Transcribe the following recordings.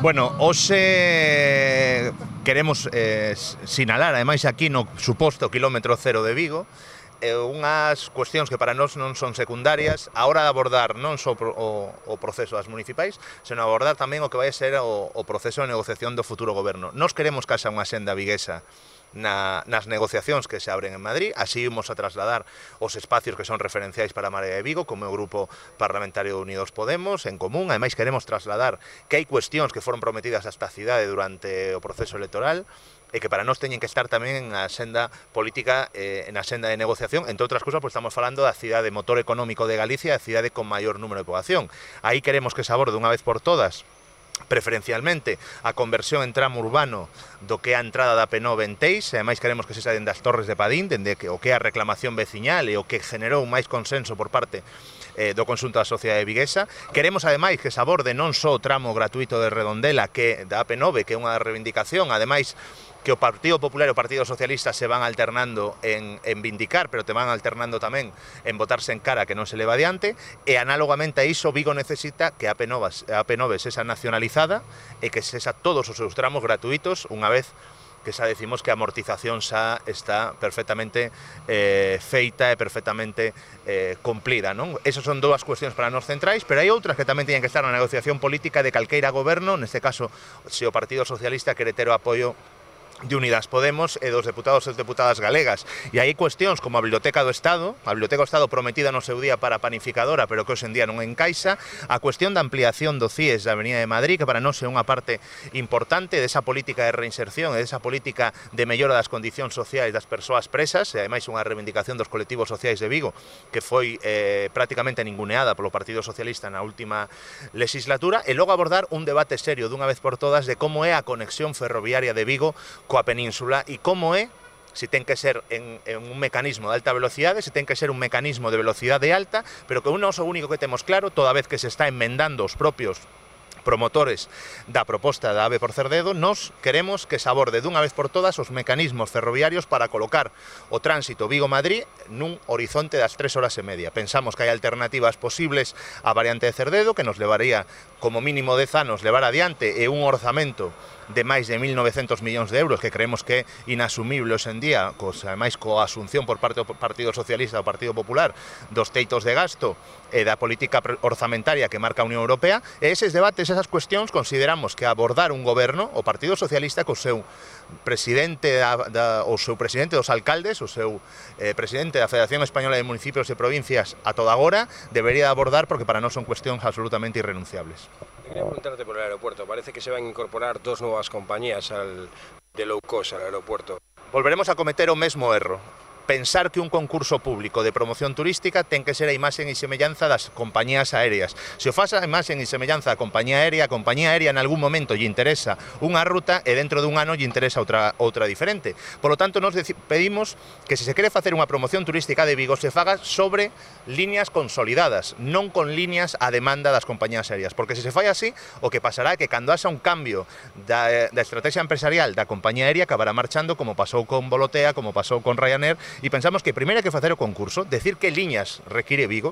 Bueno, hoxe queremos sinalar, ademais aquí no suposto quilómetro cero de Vigo, unhas cuestións que para nós non son secundarias a hora de abordar non só o proceso das municipais, senón abordar tamén o que vai ser o proceso de negociación do futuro goberno. Nós queremos que haxa unha senda viguesa nas negociacións que se abren en Madrid, así vamos a trasladar os espacios que son referenciais para a Marea de Vigo, como o Grupo Parlamentario de Unidos Podemos, en común. Ademais, queremos trasladar que hai cuestións que foron prometidas a esta cidade durante o proceso electoral, e que para nós teñen que estar tamén na senda política, na senda de negociación. Entre outras cousas, pois estamos falando da cidade motor económico de Galicia, a cidade con maior número de poboación. Aí queremos que se aborde unha vez por todas preferencialmente a conversión en tramo urbano do que é a entrada da P9 en Teis, e ademais queremos que se saen das Torres de Padín, dende o que é a reclamación veciñal e o que generou máis consenso por parte do conxunto da sociedade viguesa. Queremos ademais que se aborde non só o tramo gratuito de Redondela, que da AP9, que é unha reivindicación, ademais que o Partido Popular e o Partido Socialista se van alternando en vindicar, pero te van alternando tamén en botarse en cara que non se leva adiante, e análogamente a iso Vigo necesita que a AP9 sexa nacionalizada e que sexa todos os seus tramos gratuitos, unha vez que xa decimos que a amortización xa está perfectamente feita e perfectamente cumplida, non? Esas son dúas cuestións para nós centrais, pero hai outras que tamén teñen que estar na negociación política de calqueira goberno, neste caso, se o Partido Socialista quere ter o apoio de Unidas Podemos e dos deputados e deputadas galegas. E hai cuestións como a Biblioteca do Estado prometida no seu día para panificadora, pero que hoxe en día non encaixa, a cuestión da ampliación do CIES da Avenida de Madrid, que para nós é unha parte importante desa política de reinserción e desa política de mellora das condicións sociais das persoas presas, e ademais unha reivindicación dos colectivos sociais de Vigo, que foi prácticamente ninguneada polo Partido Socialista na última legislatura, e logo abordar un debate serio dunha vez por todas de como é a conexión ferroviaria de Vigo coa península e como é, se ten que ser en un mecanismo de alta velocidade, se ten que ser un mecanismo de velocidade alta, pero que un noso único que temos claro, toda vez que se está enmendando os propios promotores da proposta da AVE por Cerdedo, nos queremos que se aborde dunha vez por todas os mecanismos ferroviarios para colocar o tránsito Vigo-Madrid nun horizonte das 3 horas e media. Pensamos que hai alternativas posibles á variante de Cerdedo, que nos levaría como mínimo 10 anos levar adiante, e un orzamento de máis de 1.900 millóns de euros que creemos que é inasumible hoxe en día, ademais coa asunción por parte do Partido Socialista e do Partido Popular dos teitos de gasto e da política orzamentaria que marca a Unión Europea. E eses debates, esas cuestións, consideramos que abordar un goberno, o Partido Socialista co seu presidente o seu presidente dos alcaldes, o seu presidente da Federación Española de Municipios e Provincias a toda agora, debería abordar, porque para nós son cuestións absolutamente irrenunciables. Quería preguntarte por el aeropuerto. Parece que se van a incorporar dos nuevas compañías de low cost al aeropuerto. Volveremos a cometer o mesmo erro. Pensar que un concurso público de promoción turística ten que ser a imaxen e semellanza das compañías aéreas. Se o faz a imaxen e semellanza da compañía aérea en algún momento lle interesa unha ruta e dentro dun ano lle interesa outra diferente. Por lo tanto, nos pedimos que se quere facer unha promoción turística de Vigo se faga sobre líneas consolidadas, non con líneas a demanda das compañías aéreas, porque se se fai así, o que pasará é que cando haxa un cambio da estrategia empresarial da compañía aérea acabará marchando, como pasou con Volotea, como pasou con Ryanair. E pensamos que primeiro hai que facer o concurso, decir que liñas require Vigo,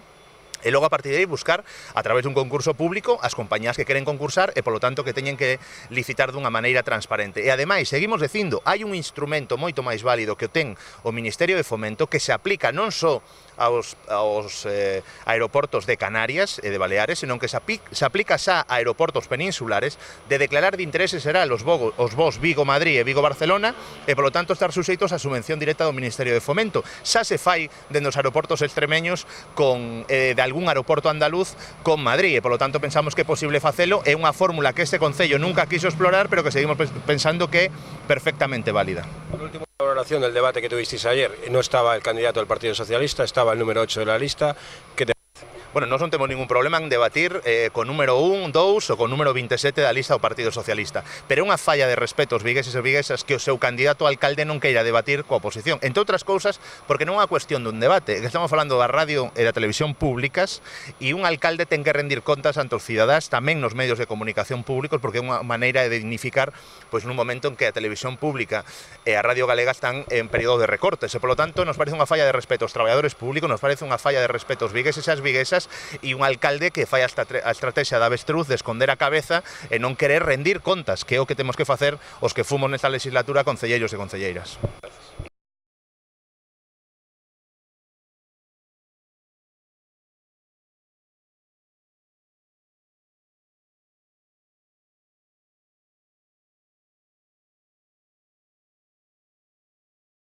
e logo a partir de aí buscar, a través dun concurso público, as compañías que queren concursar e, polo tanto, que teñen que licitar dunha maneira transparente. E, ademais, seguimos dicindo, hai un instrumento moito máis válido que o ten o Ministerio de Fomento, que se aplica non só aos aeroportos de Canarias e de Baleares, senón que se aplica xa a aeroportos peninsulares, de declarar de interese será os voos Vigo-Madrid e Vigo-Barcelona, e, polo tanto, estar suxeitos á subvención directa do Ministerio de Fomento. Xa se fai dende os aeroportos extremeños de algún aeroporto andaluz con Madrid, e, polo tanto, pensamos que é posible facelo. É unha fórmula que este Concello nunca quiso explorar, pero que seguimos pensando que é perfectamente válida. Por último, la valoración del debate que tuvisteis ayer, no estaba el candidato del Partido Socialista, estaba el número 8 de la lista. ¿Qué te... Bueno, nós non temos ningún problema en debatir con número 1, 2 ou con número 27 da lista do Partido Socialista, pero é unha falla de respeto aos vigueses e viguesas que o seu candidato a alcalde non queira debatir coa oposición, entre outras cousas porque non é unha cuestión dun debate, que estamos falando da radio e da televisión públicas, e un alcalde ten que rendir contas ante os cidadáns tamén nos medios de comunicación públicos, porque é unha maneira de dignificar pois nun momento en que a televisión pública e a radio galega están en período de recortes, e polo tanto nos parece unha falla de respeto aos traballadores públicos, nos parece unha falla de respeto aos vigueses e as viguesas, contas, e un alcalde que fai a estrategia da avestruz de esconder a cabeza e non querer rendir contas, que é o que temos que facer os que fomos nesta legislatura concelleiros e concelleiras.